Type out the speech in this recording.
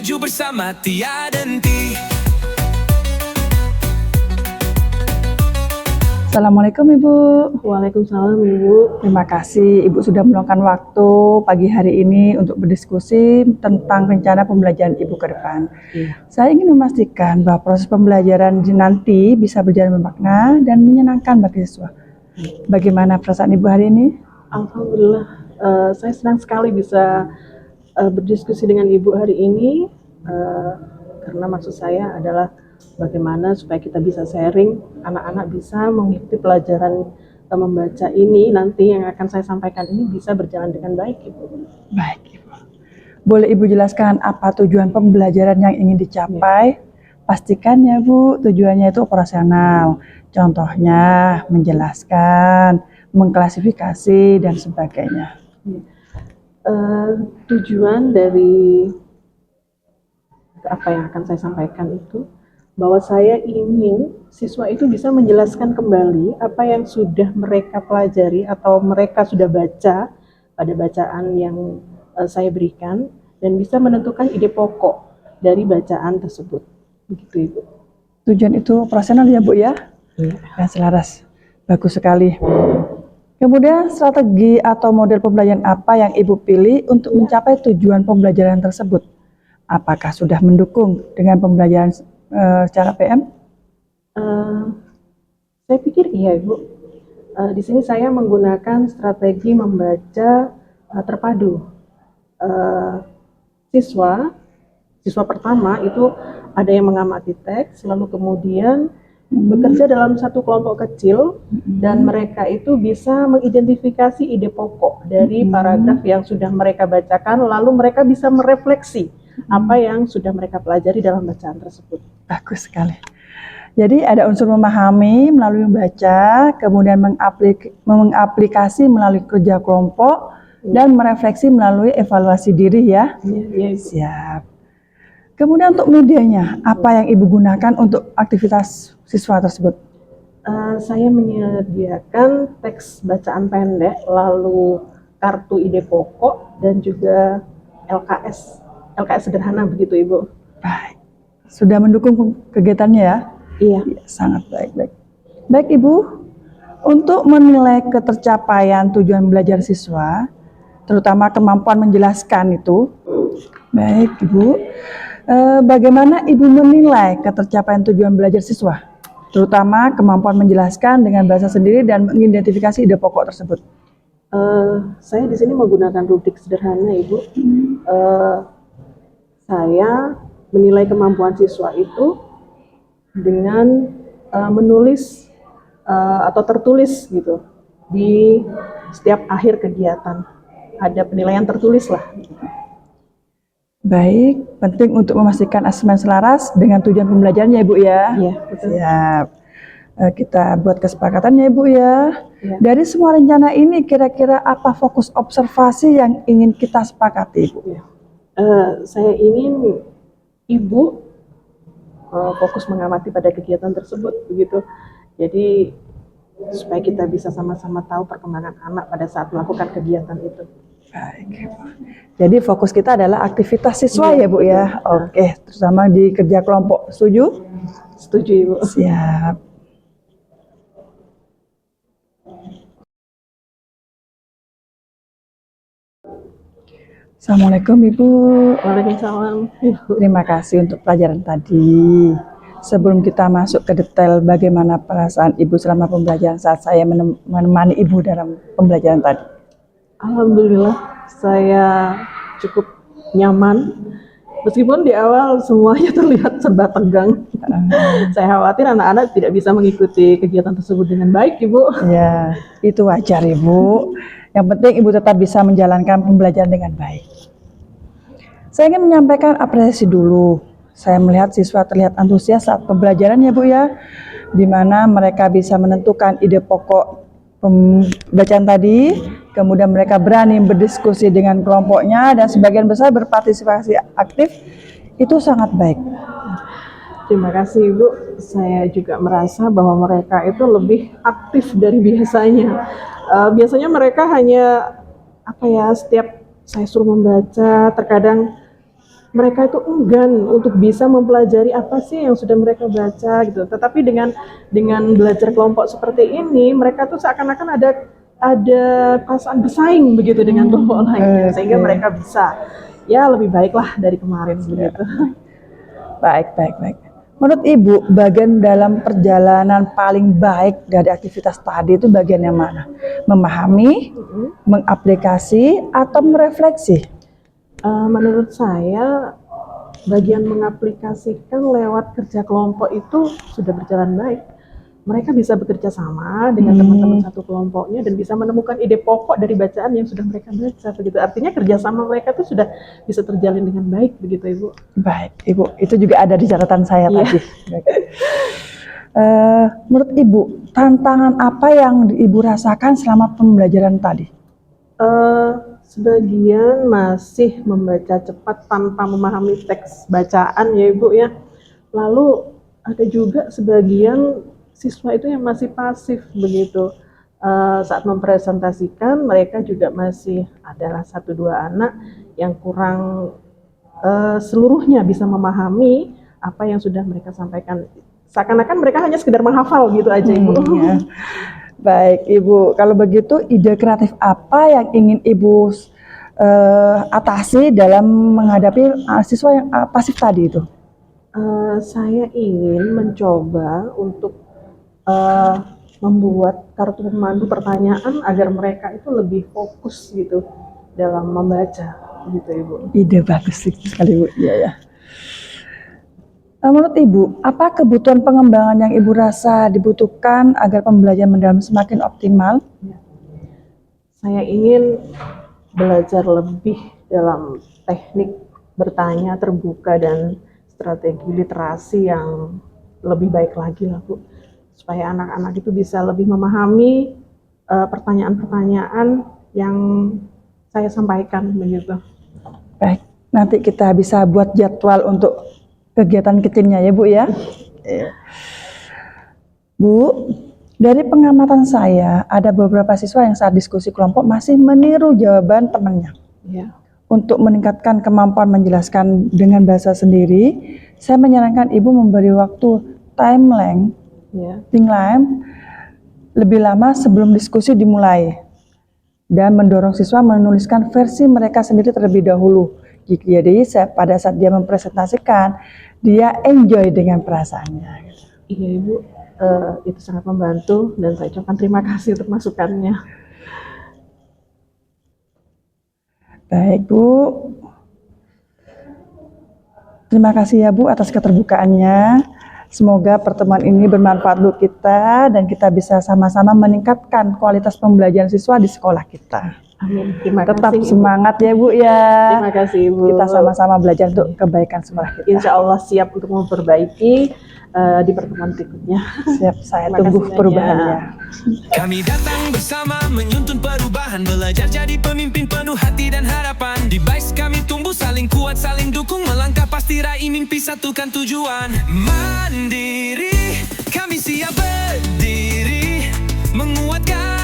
maju bersama tiada henti. Assalamualaikum Ibu. Waalaikumsalam Ibu. Terima kasih Ibu sudah meluangkan waktu pagi hari ini untuk berdiskusi tentang rencana pembelajaran Ibu ke depan. Saya ingin memastikan bahwa proses pembelajaran nanti bisa berjalan bermakna dan menyenangkan bagi siswa. Bagaimana perasaan Ibu hari ini? Alhamdulillah, saya senang sekali bisa berdiskusi dengan Ibu hari ini, karena maksud saya adalah bagaimana supaya kita bisa sharing, anak-anak bisa mengikuti pelajaran membaca ini nanti yang akan saya sampaikan ini bisa berjalan dengan baik, Ibu. Baik Ibu. Boleh Ibu jelaskan apa tujuan pembelajaran yang ingin dicapai? Pastikan ya Bu, tujuannya itu operasional. Contohnya menjelaskan, mengklasifikasi, dan sebagainya. Tujuan dari apa yang akan saya sampaikan itu bahwa saya ingin siswa itu bisa menjelaskan kembali apa yang sudah mereka pelajari atau mereka sudah baca pada bacaan yang saya berikan dan bisa menentukan ide pokok dari bacaan tersebut. Begitu Ibu. Tujuan itu operasional ya Bu ya? Ya, selaras. Bagus sekali. Kemudian strategi atau model pembelajaran apa yang Ibu pilih untuk mencapai tujuan pembelajaran tersebut? Apakah sudah mendukung dengan pembelajaran secara PM? Saya pikir iya Ibu. Di sini saya menggunakan strategi membaca terpadu. Siswa pertama itu ada yang mengamati teks, lalu kemudian bekerja dalam satu kelompok kecil dan mereka itu bisa mengidentifikasi ide pokok dari paragraf yang sudah mereka bacakan, lalu mereka bisa merefleksi apa yang sudah mereka pelajari dalam bacaan tersebut. Bagus sekali. Jadi ada unsur memahami melalui membaca, kemudian mengaplikasi melalui kerja kelompok, dan merefleksi melalui evaluasi diri ya. Siap. Kemudian untuk medianya, apa yang Ibu gunakan untuk aktivitas siswa tersebut? Saya menyediakan teks bacaan pendek, lalu kartu ide pokok, dan juga LKS sederhana begitu Ibu. Baik. Sudah mendukung kegiatannya ya? Iya. Ya, sangat baik. Baik Ibu, untuk menilai ketercapaian tujuan belajar siswa, terutama kemampuan menjelaskan itu, baik Ibu, bagaimana Ibu menilai ketercapaian tujuan belajar siswa, terutama kemampuan menjelaskan dengan bahasa sendiri dan mengidentifikasi ide pokok tersebut? Saya di sini menggunakan rubrik sederhana Ibu. Saya menilai kemampuan siswa itu dengan menulis atau tertulis gitu di setiap akhir kegiatan. Ada penilaian tertulis lah. Baik, penting untuk memastikan asesmen selaras dengan tujuan pembelajarannya Ibu ya. Iya, betul. Siap. Kita buat kesepakatannya Ibu ya. Ya. Dari semua rencana ini kira-kira apa fokus observasi yang ingin kita sepakati Ibu? Ya. Saya ingin Ibu fokus mengamati pada kegiatan tersebut begitu. Jadi supaya kita bisa sama-sama tahu perkembangan anak pada saat melakukan kegiatan itu. Baik. Jadi fokus kita adalah aktivitas siswa ya Bu ya. Oke, terutama di kerja kelompok. Setuju? Setuju Ibu. Siap. Assalamualaikum Ibu. Waalaikumsalam. Terima kasih untuk pelajaran tadi. Sebelum kita masuk ke detail bagaimana perasaan Ibu selama pembelajaran saat saya menemani Ibu dalam pembelajaran tadi. Alhamdulillah, saya cukup nyaman. Meskipun di awal semuanya terlihat serba tegang. Saya khawatir anak-anak tidak bisa mengikuti kegiatan tersebut dengan baik, Ibu. Ya, itu wajar Ibu. Yang penting Ibu tetap bisa menjalankan pembelajaran dengan baik. Saya ingin menyampaikan apresiasi dulu. Saya melihat siswa terlihat antusias saat pembelajaran ya Bu ya, di mana mereka bisa menentukan ide pokok bacaan tadi, kemudian mereka berani berdiskusi dengan kelompoknya dan sebagian besar berpartisipasi aktif. Itu sangat baik. Terima kasih Ibu. Saya juga merasa bahwa mereka itu lebih aktif dari biasanya. Biasanya mereka hanya setiap saya suruh membaca, terkadang mereka itu enggan untuk bisa mempelajari apa sih yang sudah mereka baca gitu. Tetapi dengan belajar kelompok seperti ini, mereka tuh seakan-akan ada perasaan bersaing begitu dengan kelompok lainnya, sehingga mereka bisa ya lebih baiklah dari kemarin begitu. Baik, baik, baik. Menurut Ibu, bagian dalam perjalanan paling baik dari aktivitas tadi itu bagian yang mana? Memahami, mengaplikasi, atau merefleksi? Menurut saya, bagian mengaplikasikan lewat kerja kelompok itu sudah berjalan baik. Mereka bisa bekerja sama dengan teman-teman satu kelompoknya dan bisa menemukan ide pokok dari bacaan yang sudah mereka baca begitu. Artinya kerjasama mereka itu sudah bisa terjalin dengan baik begitu, Ibu. Baik, Ibu. Itu juga ada di catatan saya tadi. Baik. Menurut Ibu, tantangan apa yang Ibu rasakan selama pembelajaran tadi? Sebagian masih membaca cepat tanpa memahami teks bacaan ya Ibu ya. Lalu ada juga sebagian siswa itu yang masih pasif begitu. Saat mempresentasikan mereka juga masih adalah 1-2 anak yang kurang seluruhnya bisa memahami apa yang sudah mereka sampaikan. Seakan-akan mereka hanya sekedar menghafal gitu aja Ibu. Ya. Baik Ibu, kalau begitu ide kreatif apa yang ingin Ibu atasi dalam menghadapi siswa yang pasif tadi itu? Saya ingin mencoba untuk membuat kartu pemandu pertanyaan agar mereka itu lebih fokus gitu dalam membaca gitu Ibu. Ide bagus sekali Bu. Iya ya. Menurut Ibu, apa kebutuhan pengembangan yang Ibu rasa dibutuhkan agar pembelajaran mendalam semakin optimal? Saya ingin belajar lebih dalam teknik bertanya terbuka dan strategi literasi yang lebih baik lagi lah Bu. Supaya anak-anak itu bisa lebih memahami pertanyaan-pertanyaan yang saya sampaikan begitu. Baik, nanti kita bisa buat jadwal untuk kegiatan kecilnya ya Bu ya. Bu, dari pengamatan saya ada beberapa siswa yang saat diskusi kelompok masih meniru jawaban temannya. Ya. Untuk meningkatkan kemampuan menjelaskan dengan bahasa sendiri, saya menyarankan Ibu memberi waktu time length lebih lama sebelum diskusi dimulai dan mendorong siswa menuliskan versi mereka sendiri terlebih dahulu. Jadi pada saat dia mempresentasikan, dia enjoy dengan perasaannya. Iya Ibu, itu sangat membantu dan saya ucapkan terima kasih untuk masukannya. Baik Bu, terima kasih ya Bu atas keterbukaannya. Semoga pertemuan ini bermanfaat untuk kita dan kita bisa sama-sama meningkatkan kualitas pembelajaran siswa di sekolah kita. Amin. Terima Tetap kasih, semangat ya Bu ya. Terima kasih Ibu. Kita sama-sama belajar untuk kebaikan sekolah kita. Insya Allah siap untuk memperbaiki di pertemuan berikutnya. Siap, saya Terima tunggu kasih perubahannya. Kami datang bersama menuntun perubahan, belajar jadi pemimpin penuh hati dan harapan. Di BICE kami tumbuh saling kuat, saling dukung, melangkah pasti raih mimpi, satukan tujuan. Mandiri, kami siap berdiri, menguatkan